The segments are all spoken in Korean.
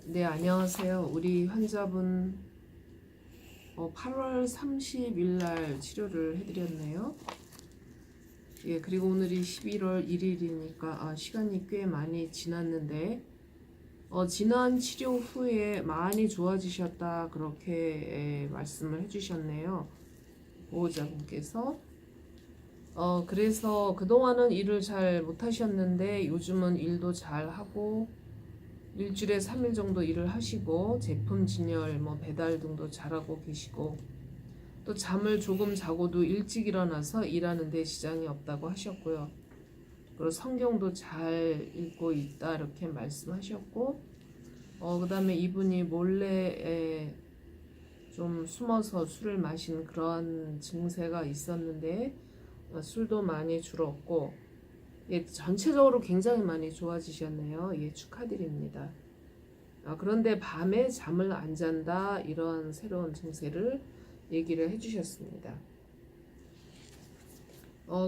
네, 안녕하세요. 우리 환자분 8월 30일 날 치료를 해드렸네요. 예, 그리고 오늘이 11월 1일이니까 시간이 꽤 많이 지났는데 지난 치료 후에 많이 좋아지셨다 그렇게 말씀을 해주셨네요. 보호자분께서. 그래서 그동안은 일을 잘 못하셨는데 요즘은 일도 잘 하고 일주일에 3일 정도 일을 하시고 제품 진열, 배달 등도 잘하고 계시고 또 잠을 조금 자고도 일찍 일어나서 일하는 데 지장이 없다고 하셨고요. 그리고 성경도 잘 읽고 있다 이렇게 말씀하셨고 그 다음에 이분이 몰래 좀 숨어서 술을 마신 그런 증세가 있었는데 술도 많이 줄었고 예, 전체적으로 굉장히 많이 좋아지셨네요. 예, 축하드립니다. 그런데 밤에 잠을 안 잔다 이런 새로운 증세를 얘기를 해주셨습니다.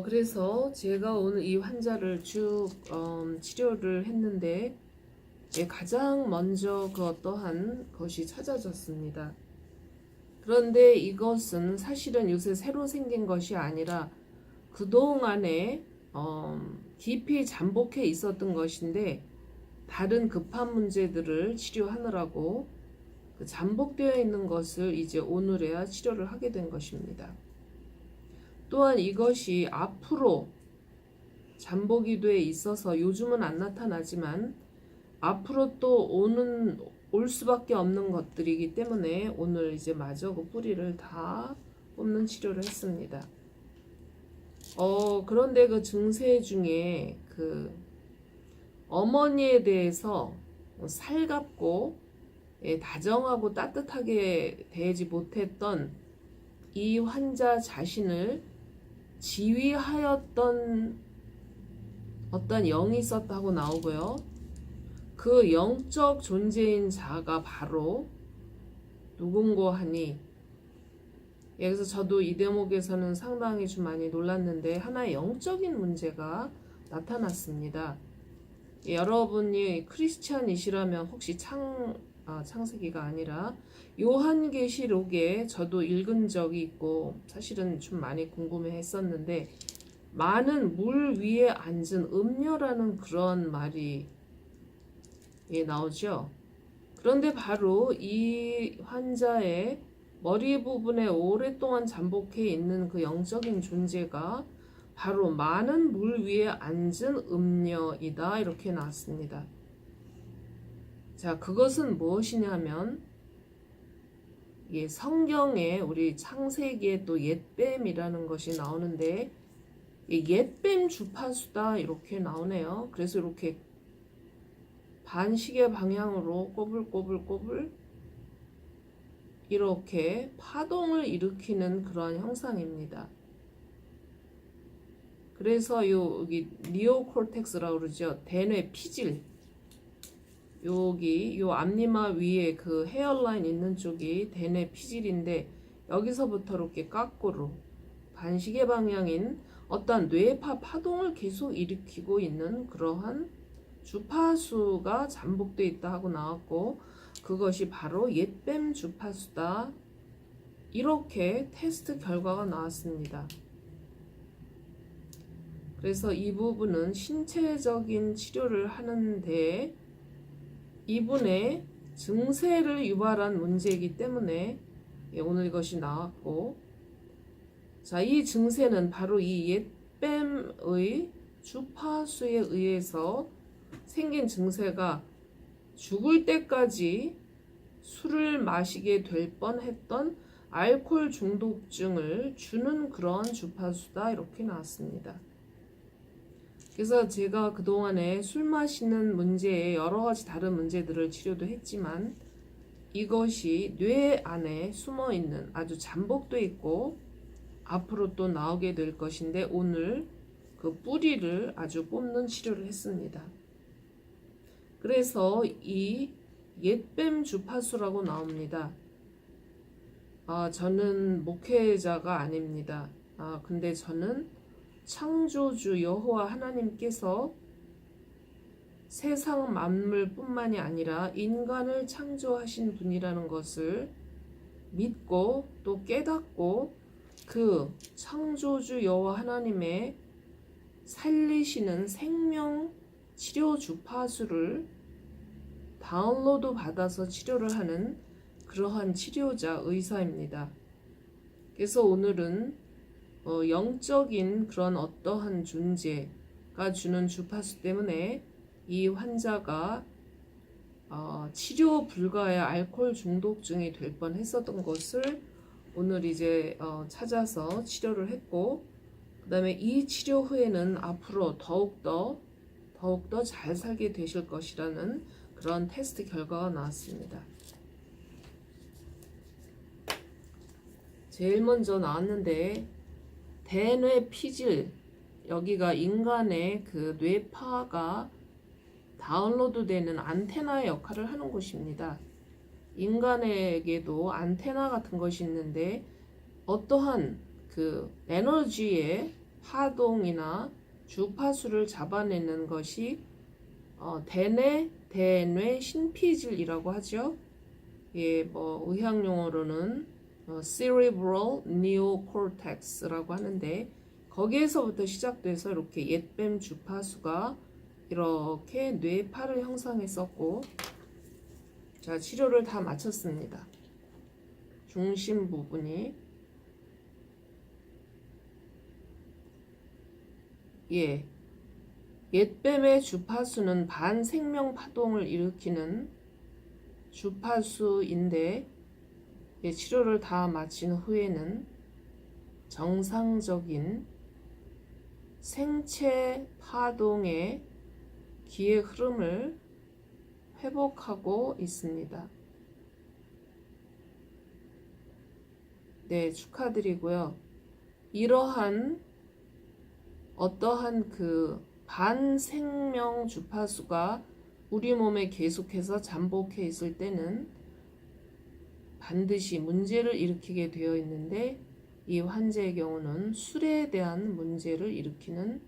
그래서 제가 오늘 이 환자를 쭉 치료를 했는데 예, 가장 먼저 그 어떠한 것이 찾아졌습니다. 그런데 이것은 사실은 요새 새로 생긴 것이 아니라 그동안에 깊이 잠복해 있었던 것인데 다른 급한 문제들을 치료하느라고 그 잠복되어 있는 것을 이제 오늘에야 치료를 하게 된 것입니다. 또한 이것이 앞으로 잠복이 돼 있어서 요즘은 안 나타나지만 앞으로 또 올 수밖에 없는 것들이기 때문에 오늘 이제 마저 그 뿌리를 다 뽑는 치료를 했습니다. 그런데 그 증세 중에 그 어머니에 대해서 살갑고 다정하고 따뜻하게 대하지 못했던 이 환자 자신을 지휘하였던 어떤 영이 있었다고 나오고요. 그 영적 존재인 자가 바로 누군고 하니 그래서 저도 이 대목에서는 상당히 좀 많이 놀랐는데 하나의 영적인 문제가 나타났습니다. 여러분이 크리스찬이시라면 혹시 창세기가 아니라 요한계시록에 저도 읽은 적이 있고 사실은 좀 많이 궁금해 했었는데 많은 물 위에 앉은 음녀라는 그런 말이 나오죠. 그런데 바로 이 환자의 머리 부분에 오랫동안 잠복해 있는 그 영적인 존재가 바로 많은 물 위에 앉은 음녀이다 이렇게 나왔습니다. 자, 그것은 무엇이냐면 성경에 우리 창세기에 또 옛뱀이라는 것이 나오는데 옛뱀 주파수다 이렇게 나오네요. 그래서 이렇게 반시계 방향으로 꼬불꼬불꼬불 이렇게 파동을 일으키는 그런 형상입니다. 그래서 여기 니오콜텍스라고 그러죠. 대뇌 피질. 여기 요 앞니마 위에 그 헤어라인 있는 쪽이 대뇌 피질인데 여기서부터 이렇게 거꾸로 반시계 방향인 어떤 뇌파 파동을 계속 일으키고 있는 그러한 주파수가 잠복되어 있다 하고 나왔고 그것이 바로 옛뱀 주파수다. 이렇게 테스트 결과가 나왔습니다. 그래서 이 부분은 신체적인 치료를 하는데 이분의 증세를 유발한 문제이기 때문에 오늘 이것이 나왔고 자, 이 증세는 바로 이 옛뱀의 주파수에 의해서 생긴 증세가 죽을 때까지 술을 마시게 될 뻔했던 알코올 중독증을 주는 그런 주파수다 이렇게 나왔습니다. 그래서 제가 그동안에 술 마시는 문제에 여러 가지 다른 문제들을 치료도 했지만 이것이 뇌 안에 숨어 있는 아주 잠복돼 있고 앞으로 또 나오게 될 것인데 오늘 그 뿌리를 아주 뽑는 치료를 했습니다. 그래서 이 옛뱀 주파수라고 나옵니다. 저는 목회자가 아닙니다. 근데 저는 창조주 여호와 하나님께서 세상 만물뿐만이 아니라 인간을 창조하신 분이라는 것을 믿고 또 깨닫고 그 창조주 여호와 하나님의 살리시는 생명 치료 주파수를 다운로드 받아서 치료를 하는 그러한 치료자 의사입니다. 그래서 오늘은 영적인 그런 어떠한 존재가 주는 주파수 때문에 이 환자가 치료 불가의 알코올 중독증이 될 뻔했었던 것을 오늘 이제 찾아서 치료를 했고, 그 다음에 이 치료 후에는 앞으로 더욱더 잘 살게 되실 것이라는 그런 테스트 결과가 나왔습니다. 제일 먼저 나왔는데 대뇌 피질, 여기가 인간의 그 뇌파가 다운로드 되는 안테나의 역할을 하는 곳입니다. 인간에게도 안테나 같은 것이 있는데 어떠한 그 에너지의 파동이나 주파수를 잡아내는 것이 대뇌 신피질이라고 하죠. 예, 뭐 의학 용어로는 cerebral neocortex라고 하는데 거기에서부터 시작돼서 이렇게 옛뱀 주파수가 이렇게 뇌파를 형성했었고, 자, 치료를 다 마쳤습니다. 중심 부분이 옛뱀의 주파수는 반생명 파동을 일으키는 주파수인데 치료를 다 마친 후에는 정상적인 생체 파동의 기의 흐름을 회복하고 있습니다. 네, 축하드리고요. 이러한 어떠한 그 반생명 주파수가 우리 몸에 계속해서 잠복해 있을 때는 반드시 문제를 일으키게 되어 있는데, 이 환자의 경우는 술에 대한 문제를 일으키는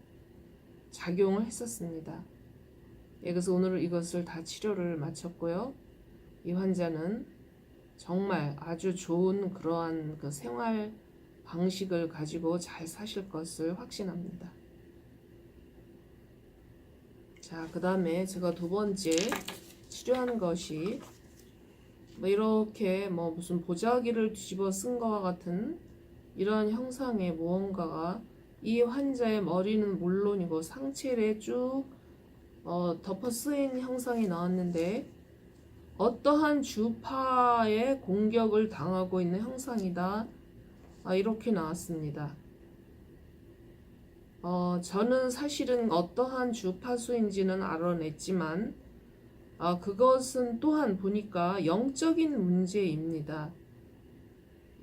작용을 했었습니다. 그래서 오늘 이것을 다 치료를 마쳤고요. 이 환자는 정말 아주 좋은 그러한 그 생활 방식을 가지고 잘 사실 것을 확신합니다. 자, 그 다음에 제가 두 번째 치료한 것이 이렇게 무슨 보자기를 뒤집어 쓴 것과 같은 이런 형상의 무언가가 이 환자의 머리는 물론이고 상체에 쭉 덮어 쓰인 형상이 나왔는데 어떠한 주파에 공격을 당하고 있는 형상이다. 이렇게 나왔습니다. 저는 사실은 어떠한 주파수인지는 알아냈지만 그것은 또한 보니까 영적인 문제입니다.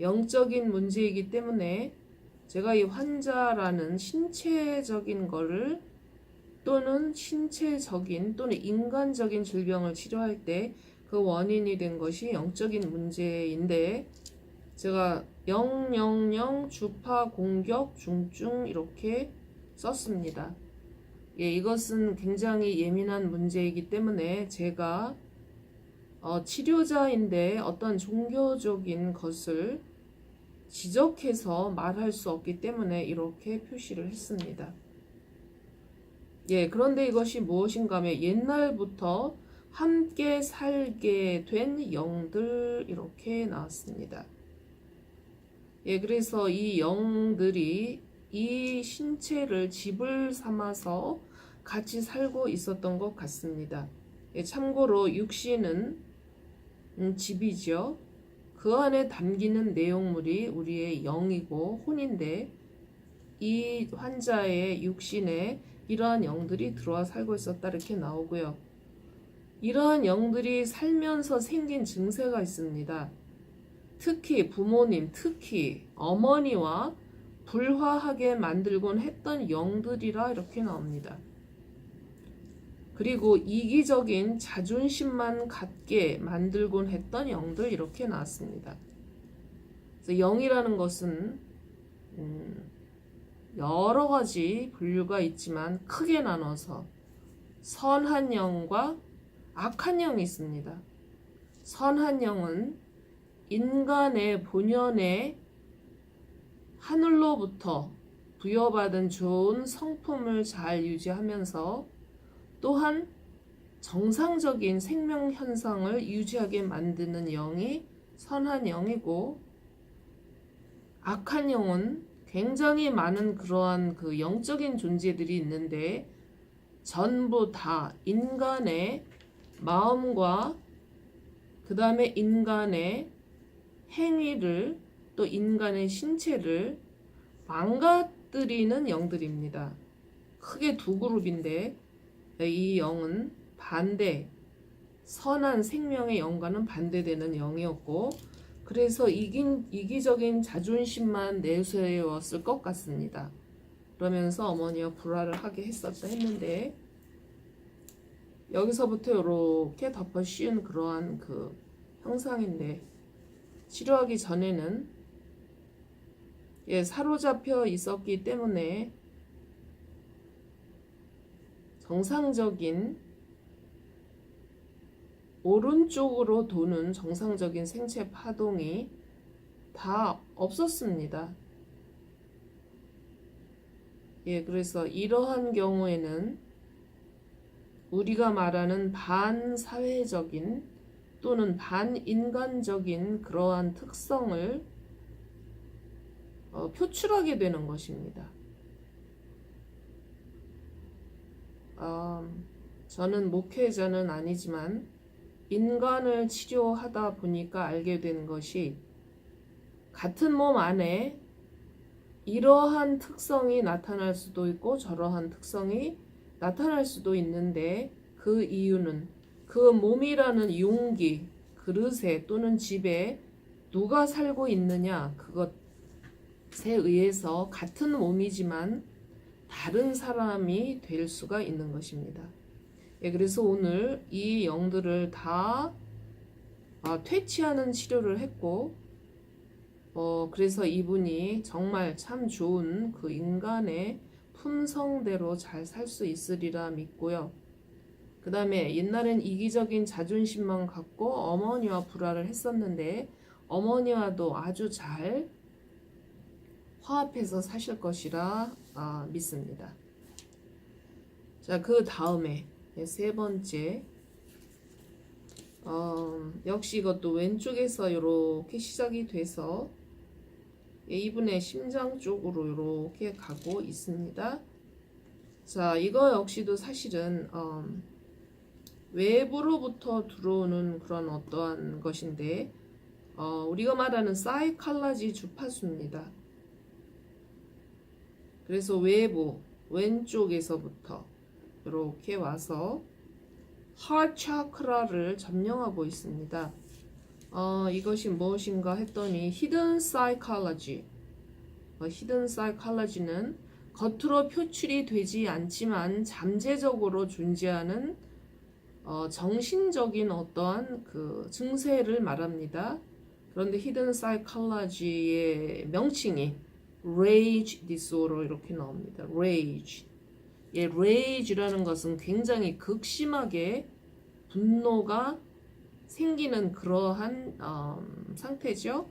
영적인 문제이기 때문에 제가 이 환자라는 신체적인 거를 또는 인간적인 질병을 치료할 때 그 원인이 된 것이 영적인 문제인데, 제가 000 주파 공격 중증 이렇게 썼습니다. 예, 이것은 굉장히 예민한 문제이기 때문에 제가 치료자인데 어떤 종교적인 것을 지적해서 말할 수 없기 때문에 이렇게 표시를 했습니다. 예, 그런데 이것이 무엇인가 하면 옛날부터 함께 살게 된 영들 이렇게 나왔습니다. 예, 그래서 이 영들이 이 신체를 집을 삼아서 같이 살고 있었던 것 같습니다. 예, 참고로 육신은 집이죠. 그 안에 담기는 내용물이 우리의 영이고 혼인데 이 환자의 육신에 이러한 영들이 들어와 살고 있었다 이렇게 나오고요. 이러한 영들이 살면서 생긴 증세가 있습니다. 특히 부모님, 특히 어머니와 불화하게 만들곤 했던 영들이라 이렇게 나옵니다. 그리고 이기적인 자존심만 갖게 만들곤 했던 영들 이렇게 나왔습니다. 그래서 영이라는 것은 여러 가지 분류가 있지만 크게 나눠서 선한 영과 악한 영이 있습니다. 선한 영은 인간의 본연의 하늘로부터 부여받은 좋은 성품을 잘 유지하면서 또한 정상적인 생명 현상을 유지하게 만드는 영이 선한 영이고, 악한 영은 굉장히 많은 그러한 그 영적인 존재들이 있는데 전부 다 인간의 마음과 그 다음에 인간의 행위를 또 인간의 신체를 망가뜨리는 영들입니다. 크게 두 그룹인데 이 영은 반대, 선한 생명의 영과는 반대되는 영이었고, 그래서 이기적인 자존심만 내세웠을 것 같습니다. 그러면서 어머니와 불화를 하게 했는데, 여기서부터 이렇게 덮어 씌운 그러한 그 형상인데, 치료하기 전에는 사로잡혀 있었기 때문에 정상적인 오른쪽으로 도는 정상적인 생체 파동이 다 없었습니다. 그래서 이러한 경우에는 우리가 말하는 반사회적인 또는 반인간적인 그러한 특성을 표출하게 되는 것입니다. 저는 목회자는 아니지만 인간을 치료하다 보니까 알게 된 것이, 같은 몸 안에 이러한 특성이 나타날 수도 있고 저러한 특성이 나타날 수도 있는데, 그 이유는 그 몸이라는 용기, 그릇에 또는 집에 누가 살고 있느냐, 그것에 의해서 같은 몸이지만 다른 사람이 될 수가 있는 것입니다. 그래서 오늘 이 영들을 다 퇴치하는 치료를 했고, 그래서 이분이 정말 참 좋은 그 인간의 품성대로 잘 살 수 있으리라 믿고요. 그 다음에 옛날엔 이기적인 자존심만 갖고 어머니와 불화를 했었는데 어머니와도 아주 잘 화합해서 사실 것이라 믿습니다. 자, 그 다음에 세 번째, 역시 이것도 왼쪽에서 이렇게 시작이 돼서 이분의 심장 쪽으로 이렇게 가고 있습니다. 자, 이거 역시도 사실은 외부로부터 들어오는 그런 어떠한 것인데, 우리가 말하는 사이칼라지 주파수입니다. 그래서 외부, 왼쪽에서부터 이렇게 와서 하트 차크라를 점령하고 있습니다. 이것이 무엇인가 했더니 Hidden Psychology. Hidden Psychology는 겉으로 표출이 되지 않지만 잠재적으로 존재하는 정신적인 어떠한 그 증세를 말합니다. 그런데 Hidden Psychology의 명칭이 Rage Disorder 이렇게 나옵니다. Rage. Rage라는 것은 굉장히 극심하게 분노가 생기는 그러한 상태죠.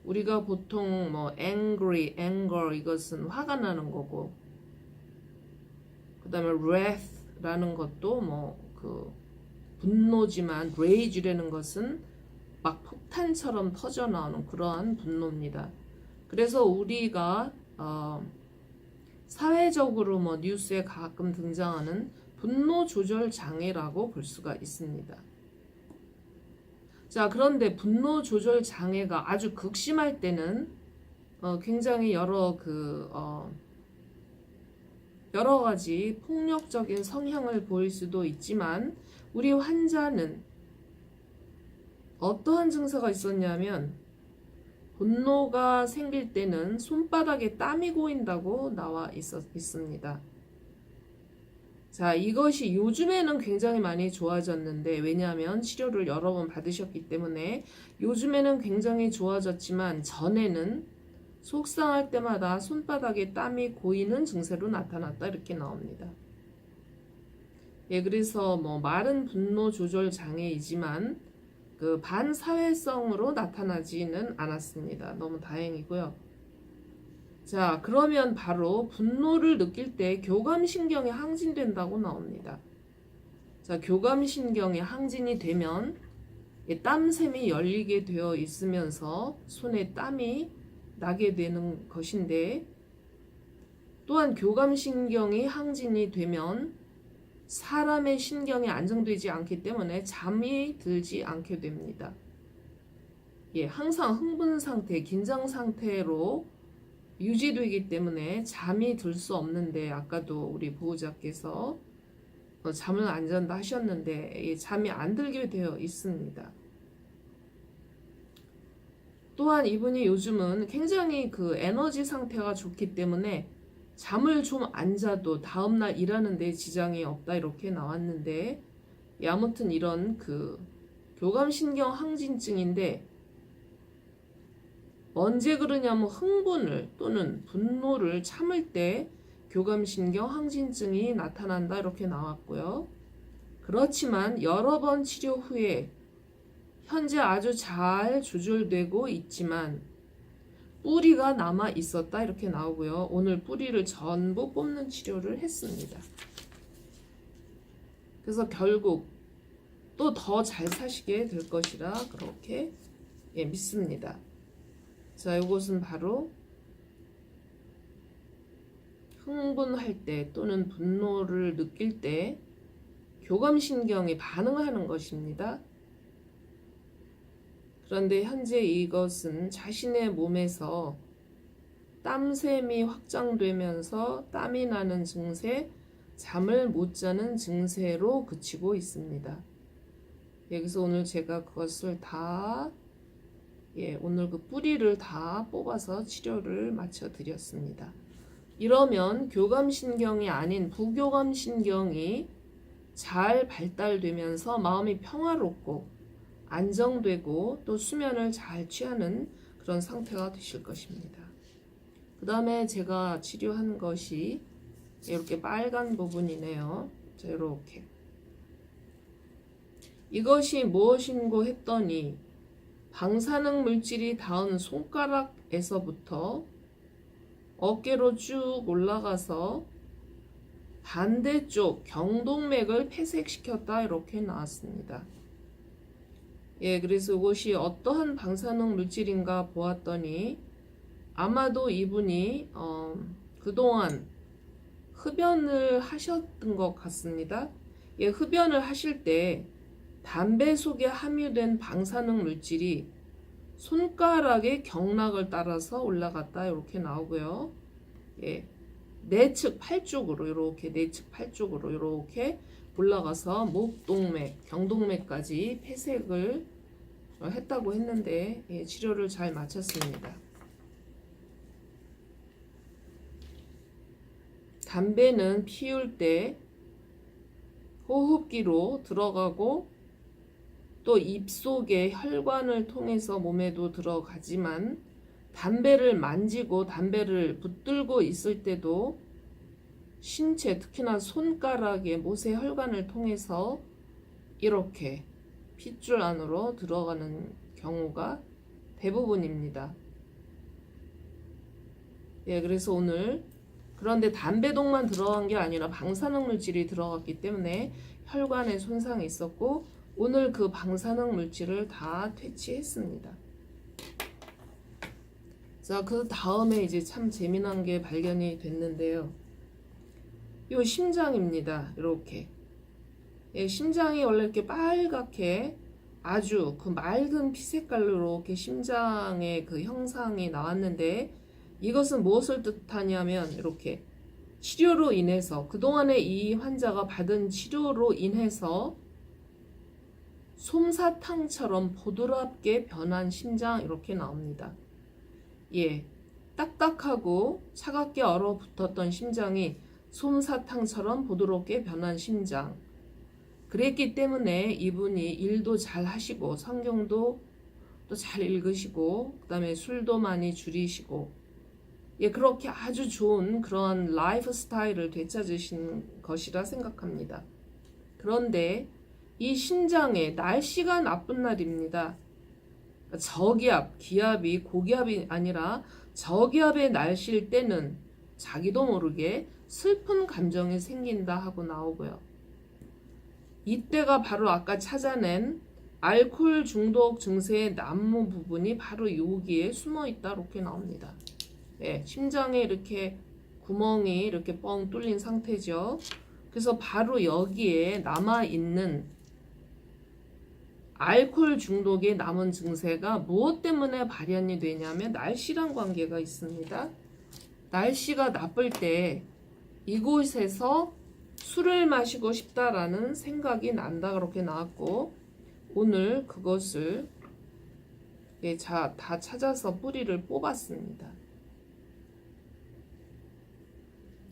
우리가 보통 뭐 anger 이것은 화가 나는 거고, 그 다음에 wrath라는 것도 뭐 그 분노지만 rage라는 것은 막 폭탄처럼 터져 나오는 그러한 분노입니다. 그래서 우리가 사회적으로 뭐 뉴스에 가끔 등장하는 분노 조절 장애라고 볼 수가 있습니다. 자, 그런데 분노 조절 장애가 아주 극심할 때는 굉장히 여러 가지 폭력적인 성향을 보일 수도 있지만, 우리 환자는 어떠한 증세가 있었냐면, 분노가 생길 때는 손바닥에 땀이 고인다고 나와 있습니다. 자, 이것이 요즘에는 굉장히 많이 좋아졌는데, 왜냐하면 치료를 여러 번 받으셨기 때문에 요즘에는 굉장히 좋아졌지만, 전에는 속상할 때마다 손바닥에 땀이 고이는 증세로 나타났다 이렇게 나옵니다. 예, 그래서 뭐 말은 분노 조절 장애이지만 그 반사회성으로 나타나지는 않았습니다. 너무 다행이고요. 자, 그러면 바로 분노를 느낄 때 교감신경이 항진된다고 나옵니다. 자, 교감신경이 항진이 되면 땀샘이 열리게 되어 있으면서 손에 땀이 나게 되는 것인데, 또한 교감신경이 항진이 되면 사람의 신경이 안정되지 않기 때문에 잠이 들지 않게 됩니다. 예, 항상 흥분 상태, 긴장 상태로 유지되기 때문에 잠이 들 수 없는데, 아까도 우리 보호자께서 잠을 안 잔다 하셨는데 잠이 안 들게 되어 있습니다. 또한 이분이 요즘은 굉장히 그 에너지 상태가 좋기 때문에 잠을 좀 안 자도 다음날 일하는데 지장이 없다 이렇게 나왔는데, 아무튼 이런 그 교감신경 항진증인데 언제 그러냐면 흥분을 또는 분노를 참을 때 교감신경 항진증이 나타난다 이렇게 나왔고요. 그렇지만 여러 번 치료 후에 현재 아주 잘 조절되고 있지만 뿌리가 남아 있었다 이렇게 나오고요. 오늘 뿌리를 전부 뽑는 치료를 했습니다. 그래서 결국 또 더 잘 사시게 될 것이라 그렇게 믿습니다. 자, 이것은 바로 흥분할 때 또는 분노를 느낄 때 교감신경이 반응하는 것입니다. 그런데 현재 이것은 자신의 몸에서 땀샘이 확장되면서 땀이 나는 증세, 잠을 못 자는 증세로 그치고 있습니다. 여기서 오늘 제가 그것을 다 오늘 그 뿌리를 다 뽑아서 치료를 마쳐 드렸습니다. 이러면 교감신경이 아닌 부교감신경이 잘 발달되면서 마음이 평화롭고 안정되고 또 수면을 잘 취하는 그런 상태가 되실 것입니다. 그 다음에 제가 치료한 것이 이렇게 빨간 부분이네요. 자, 이렇게. 이것이 무엇인고 했더니 방사능 물질이 닿은 손가락에서부터 어깨로 쭉 올라가서 반대쪽 경동맥을 폐색시켰다 이렇게 나왔습니다. 예, 그래서 이것이 어떠한 방사능 물질인가 보았더니 아마도 이분이 그동안 흡연을 하셨던 것 같습니다. 예, 흡연을 하실 때 담배 속에 함유된 방사능 물질이 손가락의 경락을 따라서 올라갔다 이렇게 나오고요. 예, 내측 팔 쪽으로 이렇게 내측 팔 쪽으로 이렇게 올라가서 목동맥, 경동맥까지 폐색을 했다고 했는데 치료를 잘 마쳤습니다. 담배는 피울 때 호흡기로 들어가고 또 입속에 혈관을 통해서 몸에도 들어가지만 담배를 만지고 담배를 붙들고 있을 때도 신체, 특히나 손가락의 모세 혈관을 통해서 이렇게 핏줄 안으로 들어가는 경우가 대부분입니다. 예, 그래서 오늘 그런데 담배독만 들어간 게 아니라 방사능 물질이 들어갔기 때문에 혈관에 손상이 있었고 오늘 그 방사능 물질을 다 퇴치했습니다. 자, 그 다음에 이제 참 재미난 게 발견이 됐는데요. 요 심장입니다. 이렇게. 예, 심장이 원래 이렇게 빨갛게 아주 그 맑은 피색깔로 이렇게 심장의 그 형상이 나왔는데 이것은 무엇을 뜻하냐면 이렇게 치료로 인해서 그동안에 이 환자가 받은 치료로 인해서 솜사탕처럼 보드랍게 변한 심장 이렇게 나옵니다. 예, 딱딱하고 차갑게 얼어붙었던 심장이 솜사탕처럼 부드럽게 변한 심장. 그랬기 때문에 이분이 일도 잘 하시고 성경도 또 잘 읽으시고 그 다음에 술도 많이 줄이시고 예, 그렇게 아주 좋은 그런 라이프 스타일을 되찾으신 것이라 생각합니다. 그런데 이 심장에 날씨가 나쁜 날입니다. 저기압, 기압이 고기압이 아니라 저기압의 날씨일 때는 자기도 모르게 슬픈 감정이 생긴다 하고 나오고요. 이때가 바로 아까 찾아낸 알코올 중독 증세의 난무 부분이 바로 여기에 숨어 있다 이렇게 나옵니다. 네, 심장에 이렇게 구멍이 이렇게 뻥 뚫린 상태죠. 그래서 바로 여기에 남아있는 알코올 중독의 남은 증세가 무엇 때문에 발현이 되냐면 날씨랑 관계가 있습니다. 날씨가 나쁠 때 이곳에서 술을 마시고 싶다라는 생각이 난다 그렇게 나왔고, 오늘 그것을 다 찾아서 뿌리를 뽑았습니다.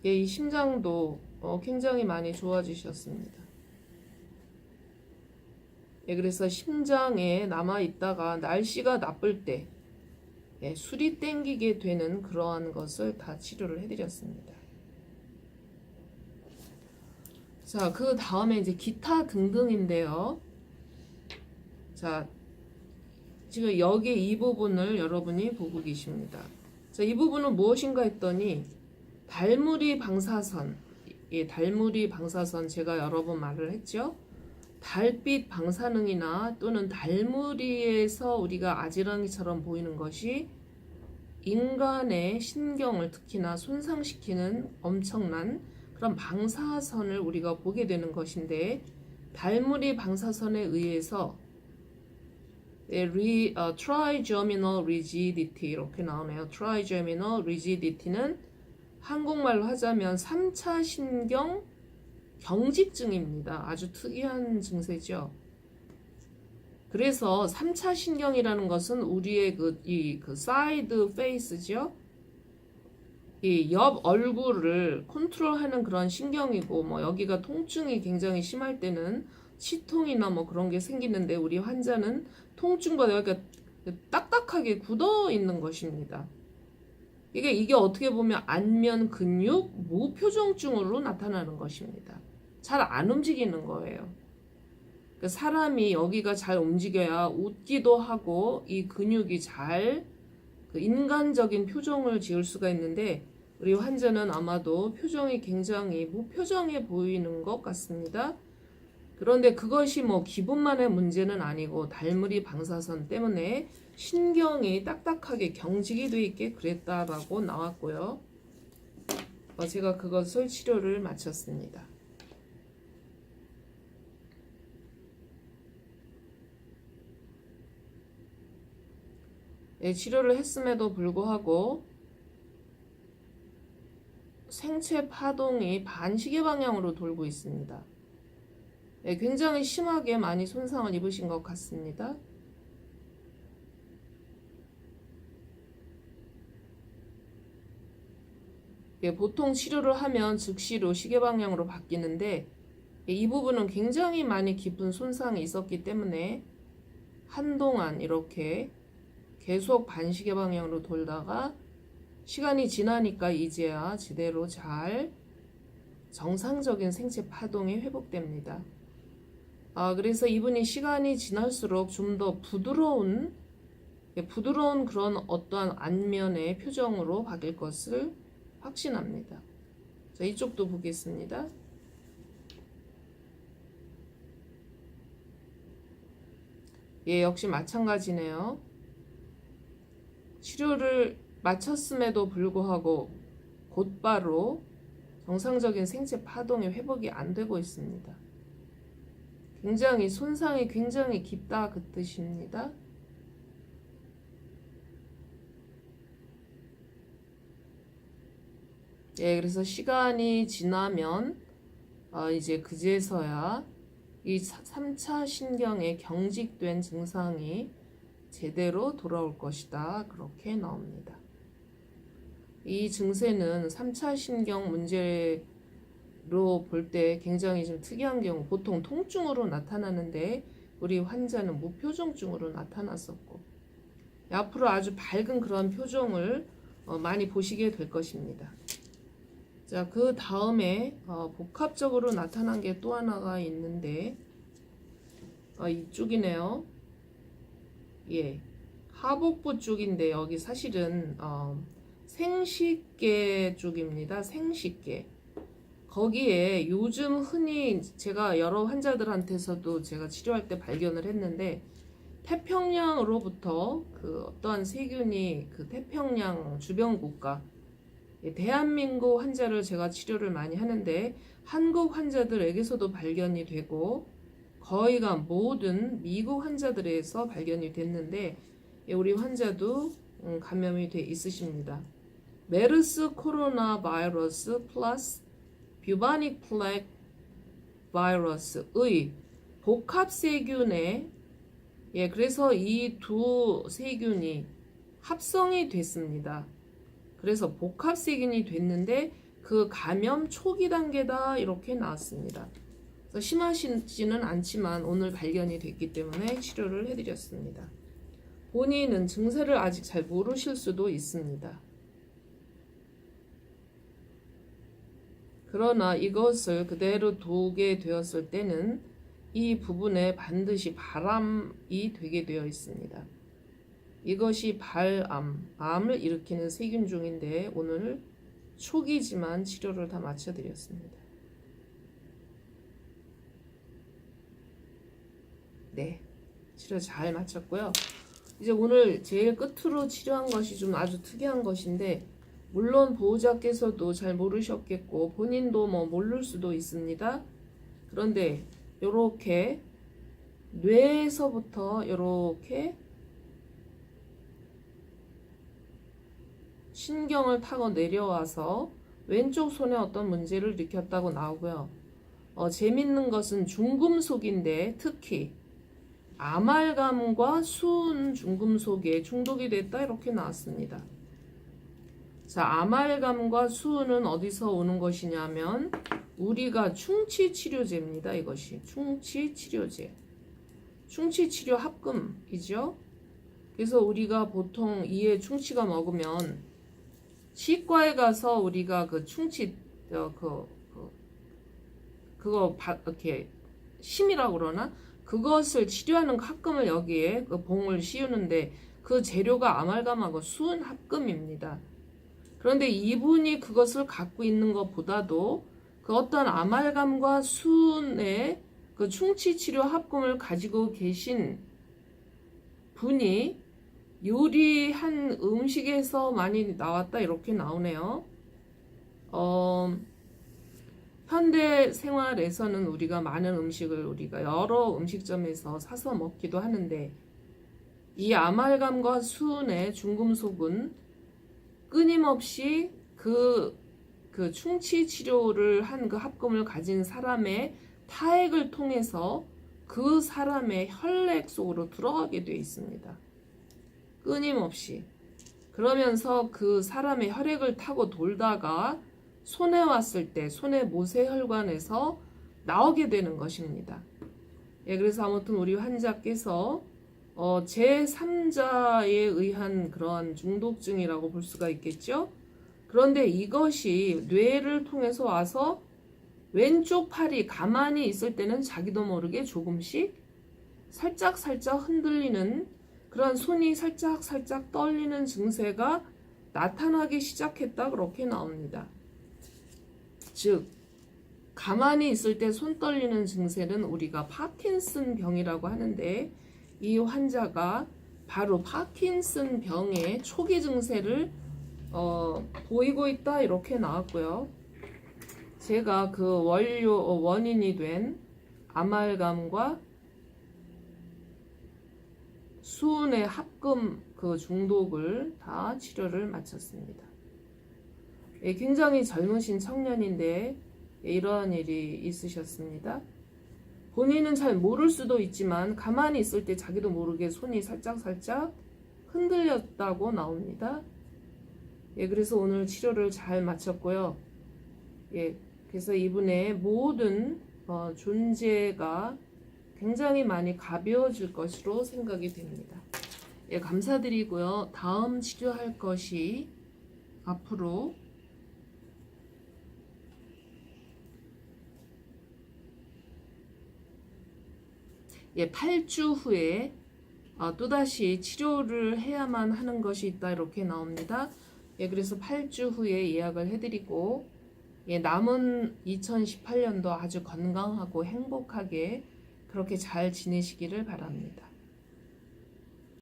이 심장도 굉장히 많이 좋아지셨습니다. 그래서 심장에 남아있다가 날씨가 나쁠 때 술이 땡기게 되는 그러한 것을 다 치료를 해드렸습니다. 자, 그 다음에 이제 기타 등등인데요. 자, 지금 여기 이 부분을 여러분이 보고 계십니다. 자, 이 부분은 무엇인가 했더니 달무리 방사선, 달무리 방사선 제가 여러 번 말을 했죠. 달빛 방사능이나 또는 달무리에서 우리가 아지랑이처럼 보이는 것이 인간의 신경을 특히나 손상시키는 엄청난 그런 방사선을 우리가 보게 되는 것인데, 달무리 방사선에 의해서 trigeminal rigidity 이렇게 나오네요. trigeminal rigidity는 한국말로 하자면 3차 신경 경직증입니다. 아주 특이한 증세죠. 그래서 3차 신경이라는 것은 우리의 그 사이드 페이스죠. 이 옆 얼굴을 컨트롤하는 그런 신경이고, 뭐 여기가 통증이 굉장히 심할 때는 치통이나 뭐 그런 게 생기는데, 우리 환자는 통증보다 여기가 딱딱하게 굳어 있는 것입니다. 이게 어떻게 보면 안면 근육 무표정증으로 나타나는 것입니다. 잘 안 움직이는 거예요. 사람이 여기가 잘 움직여야 웃기도 하고 이 근육이 잘 인간적인 표정을 지을 수가 있는데, 우리 환자는 아마도 표정이 굉장히 무표정해 보이는 것 같습니다. 그런데 그것이 뭐 기분만의 문제는 아니고 달무리 방사선 때문에 신경이 딱딱하게 경직이 돼 있게 그랬다라고 나왔고요. 제가 그것을 치료를 마쳤습니다. 치료를 했음에도 불구하고 생체 파동이 반시계 방향으로 돌고 있습니다. 굉장히 심하게 많이 손상을 입으신 것 같습니다. 보통 치료를 하면 즉시로 시계 방향으로 바뀌는데, 이 부분은 굉장히 많이 깊은 손상이 있었기 때문에 한동안 이렇게 계속 반시계 방향으로 돌다가 시간이 지나니까 이제야 제대로 잘 정상적인 생체 파동이 회복됩니다. 그래서 이분이 시간이 지날수록 좀 더 부드러운 그런 어떠한 안면의 표정으로 바뀔 것을 확신합니다. 자, 이쪽도 보겠습니다. 역시 마찬가지네요. 치료를 마쳤음에도 불구하고 곧바로 정상적인 생체 파동의 회복이 안 되고 있습니다. 굉장히 손상이 굉장히 깊다 그 뜻입니다. 그래서 시간이 지나면 이제 그제서야 이 3차 신경의 경직된 증상이 제대로 돌아올 것이다 그렇게 나옵니다. 이 증세는 3차 신경 문제로 볼 때 굉장히 좀 특이한 경우, 보통 통증으로 나타나는데 우리 환자는 무표정증으로 나타났었고, 앞으로 아주 밝은 그런 표정을 많이 보시게 될 것입니다. 자, 그 다음에 복합적으로 나타난 게 또 하나가 있는데 이쪽이네요. 예, 하복부 쪽인데 여기 사실은 생식계 쪽입니다. 생식계. 거기에 요즘 흔히 제가 여러 환자들한테서도 제가 치료할 때 발견을 했는데 태평양으로부터 그 어떠한 세균이 그 태평양 주변 국가 대한민국 환자를 제가 치료를 많이 하는데 한국 환자들에게서도 발견이 되고 거의가 모든 미국 환자들에서 발견이 됐는데 우리 환자도 감염이 돼 있으십니다. 메르스 코로나 바이러스 플러스 뷰바닉 플렉 바이러스의 복합세균에 그래서 이 두 세균이 합성이 됐습니다. 그래서 복합세균이 됐는데 그 감염 초기 단계다 이렇게 나왔습니다. 그래서 심하시지는 않지만 오늘 발견이 됐기 때문에 치료를 해드렸습니다. 본인은 증세를 아직 잘 모르실 수도 있습니다. 그러나 이것을 그대로 두게 되었을 때는 이 부분에 반드시 발암이 되게 되어 있습니다. 이것이 발암, 암을 일으키는 세균 중인데 오늘 초기지만 치료를 다 마쳐드렸습니다. 네, 치료 잘 마쳤고요. 이제 오늘 제일 끝으로 치료한 것이 좀 아주 특이한 것인데 물론 보호자께서도 잘 모르셨겠고 본인도 모를 수도 있습니다. 그런데 요렇게 뇌에서부터 요렇게 신경을 타고 내려와서 왼쪽 손에 어떤 문제를 일으켰다고 나오고요. 재밌는 것은 중금속인데 특히 아말감과 수은 중금속에 중독이 됐다 이렇게 나왔습니다. 자, 아말감과 수은은 어디서 오는 것이냐면 우리가 충치치료제입니다. 이것이 충치치료제. 충치치료 합금이죠. 그래서 우리가 보통 이에 충치가 먹으면 치과에 가서 우리가 그 충치 그거 이렇게 심이라고 그러나 그것을 치료하는 합금을 여기에 그 봉을 씌우는데 그 재료가 아말감하고 수은 합금입니다. 그런데 이분이 그것을 갖고 있는 것보다도 그 어떤 아말감과 수은의 그 충치 치료 합금을 가지고 계신 분이 요리한 음식에서 많이 나왔다 이렇게 나오네요. 현대 생활에서는 우리가 많은 음식을 우리가 여러 음식점에서 사서 먹기도 하는데 이 아말감과 수은의 중금속은 끊임없이 그 충치 치료를 한 그 합금을 가진 사람의 타액을 통해서 그 사람의 혈액 속으로 들어가게 되어 있습니다. 끊임없이. 그러면서 그 사람의 혈액을 타고 돌다가 손에 왔을 때 손의 모세혈관에서 나오게 되는 것입니다. 그래서 아무튼 우리 환자께서 제3자에 의한 그런 중독증이라고 볼 수가 있겠죠. 그런데 이것이 뇌를 통해서 와서 왼쪽 팔이 가만히 있을 때는 자기도 모르게 조금씩 살짝 흔들리는 그런 손이 살짝 떨리는 증세가 나타나기 시작했다 그렇게 나옵니다. 즉 가만히 있을 때 손 떨리는 증세는 우리가 파킨슨 병이라고 하는데 이 환자가 바로 파킨슨 병의 초기 증세를 보이고 있다 이렇게 나왔고요. 제가 그 원인이 된 아말감과 수은의 합금 그 중독을 다 치료를 마쳤습니다. 굉장히 젊으신 청년인데 이러한 일이 있으셨습니다. 본인은 잘 모를 수도 있지만 가만히 있을 때 자기도 모르게 손이 살짝 흔들렸다고 나옵니다. 그래서 오늘 치료를 잘 마쳤고요. 그래서 이분의 모든 존재가 굉장히 많이 가벼워질 것으로 생각이 됩니다. 감사드리고요. 다음 치료할 것이 앞으로 8주 후에 또다시 치료를 해야만 하는 것이 있다 이렇게 나옵니다. 그래서 8주 후에 예약을 해드리고 남은 2018년도 아주 건강하고 행복하게 그렇게 잘 지내시기를 바랍니다.